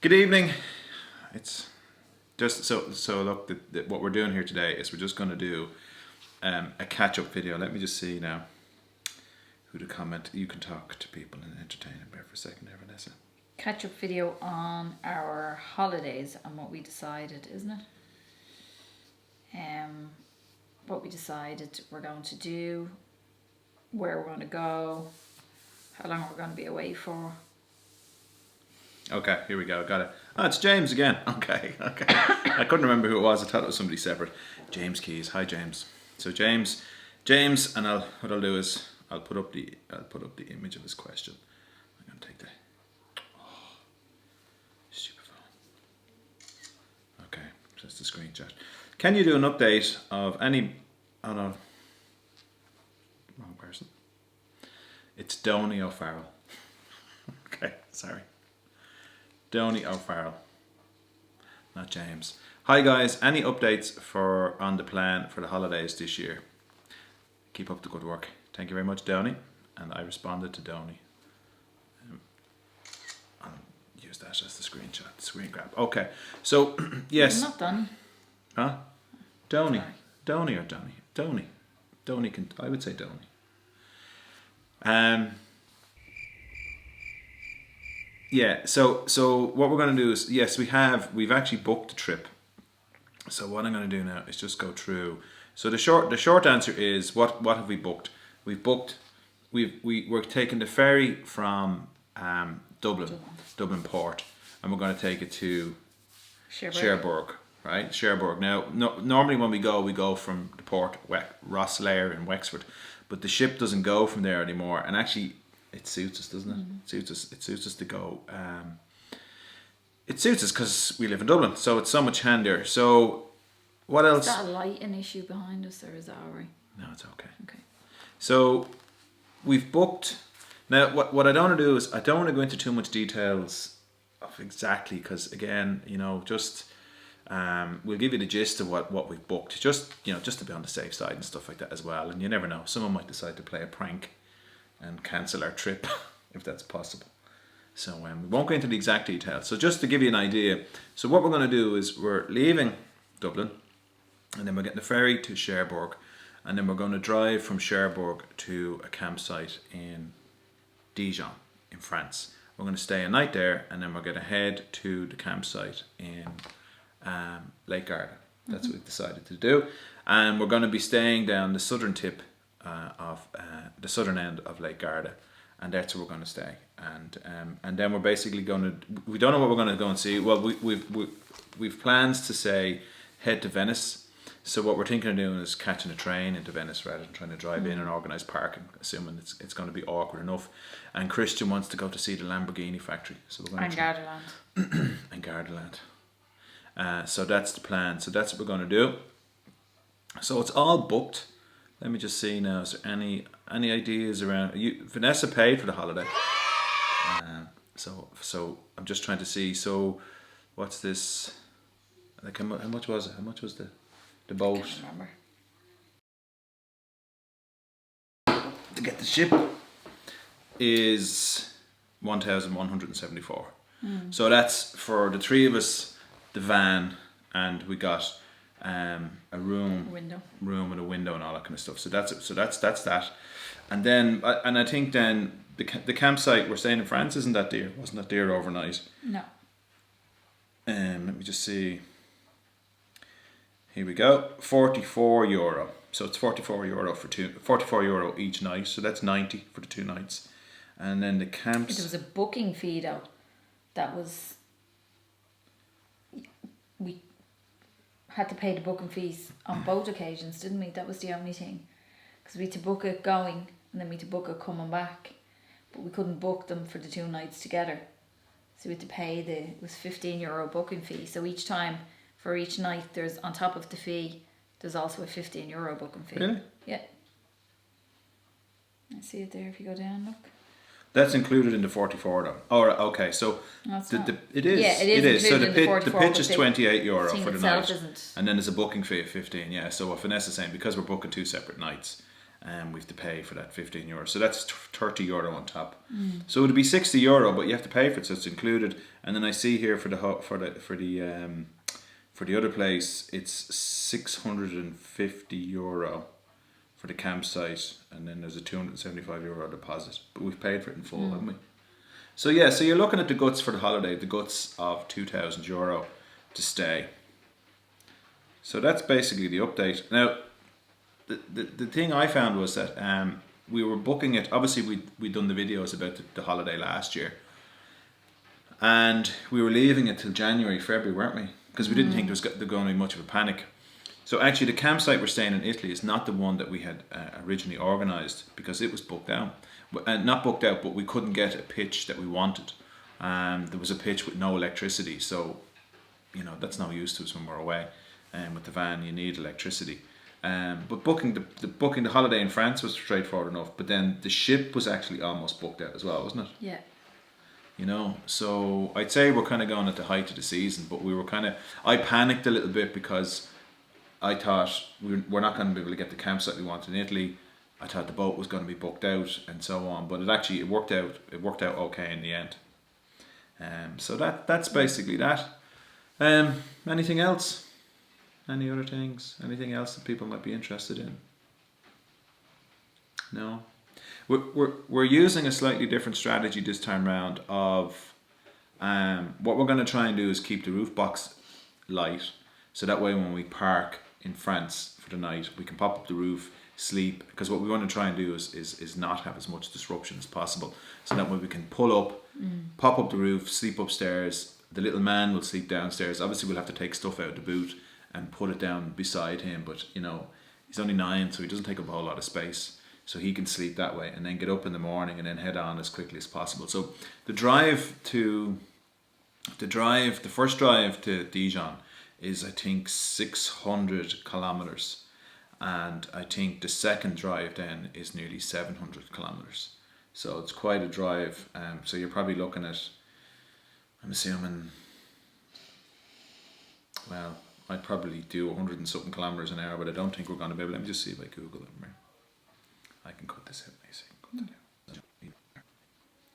Good evening. It's just so look. What we're doing here today is we're just going to do a catch-up video. Let me just see now who to comment. You can talk to people and entertain them there for a second, there, Vanessa. Catch-up video on our holidays and what we decided, isn't it? What we decided we're going to do, where we're going to go, how long we're going to be away for. Okay, here we go. Got it. Oh, it's James again. Okay. I couldn't remember who it was. I thought it was somebody separate. James Keys. Hi, James. So James, and what I'll do is I'll put up the image of his question. I'm gonna take the stupid phone. Okay, just the screenshot. Can you do an update of any? Oh no, wrong person. It's Donny O'Farrell. Okay, sorry. Donny O'Farrell, not James. Hi guys, any updates on the plan for the holidays this year? Keep up the good work. Thank you very much, Donny. And I responded to Donny. I'll use that as the screen grab. Okay, so yes. I'm not done. Huh? Donny. Sorry. Donny or Donny? Donny. Donny can. I would say Donny. Yeah, so what we're going to do is, yes, we've actually booked a trip. So what I'm going to do now is just go through. So the short answer is, what have we booked? We're taking the ferry from Dublin Port, and we're going to take it to Cherbourg, right? Cherbourg. Now, normally when we go from the port, Rosslare in Wexford, but the ship doesn't go from there anymore, and actually it suits us, doesn't it? Mm-hmm. It suits us to go. It suits us because we live in Dublin, so it's so much handier. So, what else? Is that a lighting issue behind us, or is that alright? No, it's okay. Okay. So, we've booked. Now, what I don't want to do is I don't want to go into too much details of exactly, because again, just we'll give you the gist of what we've booked, just to be on the safe side and stuff like that as well. And you never know, someone might decide to play a prank and cancel our trip if that's possible. So we won't go into the exact details. So just to give you an idea, so what we're going to do is we're leaving Dublin, and then we're getting the ferry to Cherbourg, and then we're going to drive from Cherbourg to a campsite in Dijon in France. We're going to stay a night there, and then we're going to head to the campsite in Lake Garda. That's what we've decided to do, and we're going to be staying down the southern tip of the southern end of Lake Garda, and that's where we're going to stay. And then we're basically going to. We don't know what we're going to go and see. Well, we've plans to say head to Venice. So what we're thinking of doing is catching a train into Venice rather than trying to drive in and organise parking, assuming it's going to be awkward enough. And Christian wants to go to see the Lamborghini factory, so we're going to Gardaland. And Gardaland. So that's the plan. So that's what we're going to do. So it's all booked. Let me just see now. Is there any ideas around? Vanessa paid for the holiday. So I'm just trying to see. So what's this? Like how much was it? How much was the boat? I can't remember. To get the ship is 1,174. So that's for the three of us, the van, and we got a room with a window and all that kind of stuff. So that's it. So that's that. And then I think then the campsite we're staying in France isn't that dear. Wasn't that dear overnight? No. Let me just see. Here we go. €44. So it's €44 each night. So that's 90 for the 2 nights. And then the camps. There was a booking fee though. That was. We had to pay the booking fees on both occasions, didn't we? That was the only thing, because we had to book it going and then we had to book it coming back, but we couldn't book them for the 2 nights together, so we had to pay it was €15 booking fee. So each time for each night, there's on top of the fee, there's also a €15 booking fee. Really? Yeah. I see it there. If you go down, look. That's included in the 44 though. Oh, okay. So it is. Yeah, it is. So the 44, pitch is €28 thing for the itself night, isn't. and then there's a booking fee of 15. Yeah. So what Vanessa's saying, because we're booking 2 separate nights, and we have to pay for that €15. So that's €30 on top. So it would be €60, but you have to pay for it, so it's included. And then I see here for the other place, it's €650 for the campsite, and then there's a €275 deposit. But we've paid for it in full, haven't we? So yeah, so you're looking at the guts for the holiday, the guts of €2,000 to stay. So that's basically the update. Now, the thing I found was that we were booking it. Obviously, we'd done the videos about the holiday last year, and we were leaving it till January, February, weren't we? Because we didn't think there was going to be much of a panic. So actually, the campsite we're staying in Italy is not the one that we had originally organised, because it was booked out. Not booked out, but we couldn't get a pitch that we wanted. There was a pitch with no electricity, so that's no use to us when we're away. And with the van, you need electricity. But booking the holiday in France was straightforward enough. But then the ship was actually almost booked out as well, wasn't it? Yeah. So I'd say we're kind of going at the height of the season, but I panicked a little bit because I thought we're not going to be able to get the campsite we want in Italy. I thought the boat was going to be booked out and so on, but it worked out okay in the end. So that's basically that. Anything else? Any other things? Anything else that people might be interested in? No. We're using a slightly different strategy this time round of what we're going to try and do is keep the roof box light, so that way when we park in France for the night, we can pop up the roof, sleep, because what we want to try and do is not have as much disruption as possible, so that way we can pull up, pop up the roof, sleep upstairs. The little man will sleep downstairs. Obviously we'll have to take stuff out of the boot and put it down beside him, but he's only 9, so he doesn't take up a whole lot of space, so he can sleep that way and then get up in the morning and then head on as quickly as possible. So the first drive to Dijon is, I think, 600 kilometers, and I think the second drive then is nearly 700 kilometers. So it's quite a drive. So you're probably looking at, I'm assuming, well, I'd probably do 100 and something kilometers an hour, but I don't think we're going to be able. Let me just see if I Google it. I can cut this out.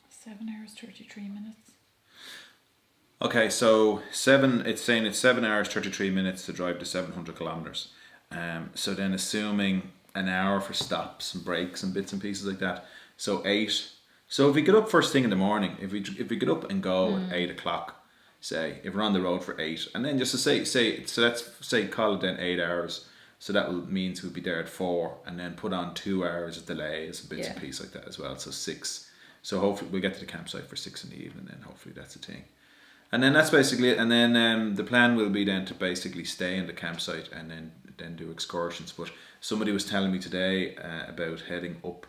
7 hours 33 minutes. Okay, so it's saying it's 7 hours 33 minutes to drive to 700 kilometers. So then assuming an hour for stops and breaks and bits and pieces like that, so 8. So if we get up first thing in the morning, if we get up and go at 8 o'clock, say, if we're on the road for 8, and then just to say so let's say call it then 8 hours, so that means we'll be there at 4, and then put on 2 hours of delays and bits and pieces like that as well, so 6. So hopefully we'll get to the campsite for 6 in the evening, then hopefully that's the thing. And then that's basically it. And then the plan will be then to basically stay in the campsite and then do excursions. But somebody was telling me today about heading up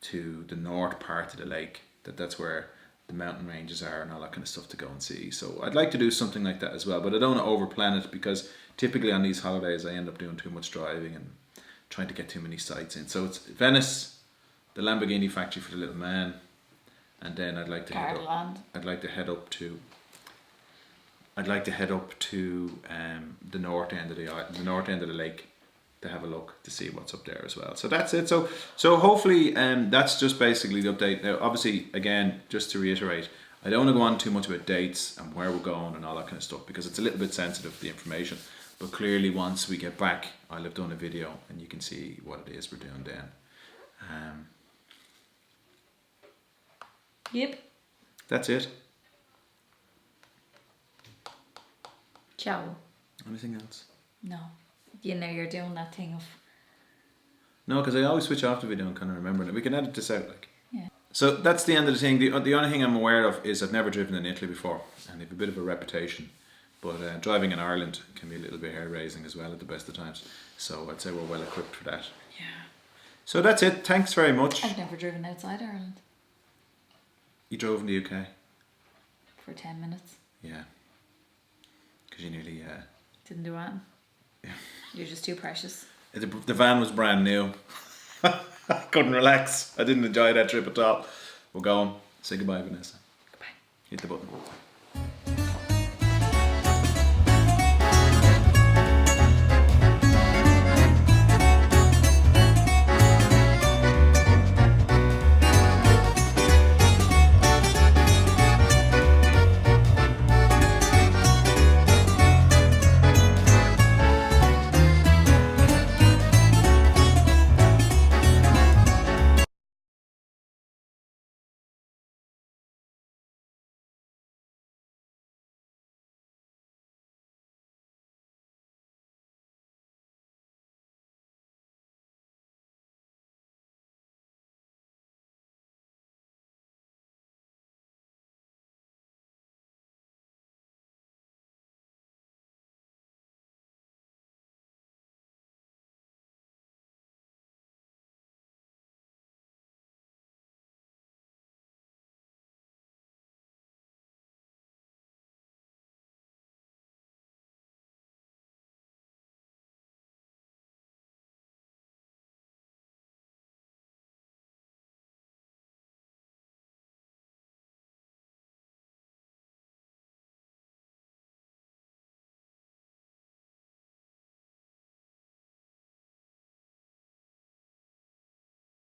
to the north part of the lake, that's where the mountain ranges are and all that kind of stuff to go and see. So I'd like to do something like that as well, but I don't want to overplan it, because typically on these holidays I end up doing too much driving and trying to get too many sites in. So it's Venice, the Lamborghini factory for the little man, and then I'd like to head up to the north end of the lake to have a look to see what's up there as well. So that's it. So hopefully that's just basically the update. Now obviously, again, just to reiterate, I don't want to go on too much about dates and where we're going and all that kind of stuff, because it's a little bit sensitive, the information. But clearly once we get back, I'll have done a video and you can see what it is we're doing then. Yep. That's it. Ciao. Anything else? No. You're doing that thing of... No, because I always switch off the video and kind of remember it. We can edit this out, like. Yeah. So that's the end of the thing. The only thing I'm aware of is I've never driven in Italy before, and they have a bit of a reputation. But driving in Ireland can be a little bit hair-raising as well at the best of times. So I'd say we're well equipped for that. Yeah. So that's it. Thanks very much. I've never driven outside Ireland. You drove in the UK? For 10 minutes. Yeah. Because you nearly... Didn't do anything. Yeah. You're just too precious. The van was brand new. I couldn't relax. I didn't enjoy that trip at all. We're going. Say goodbye, Vanessa. Goodbye. Hit the button.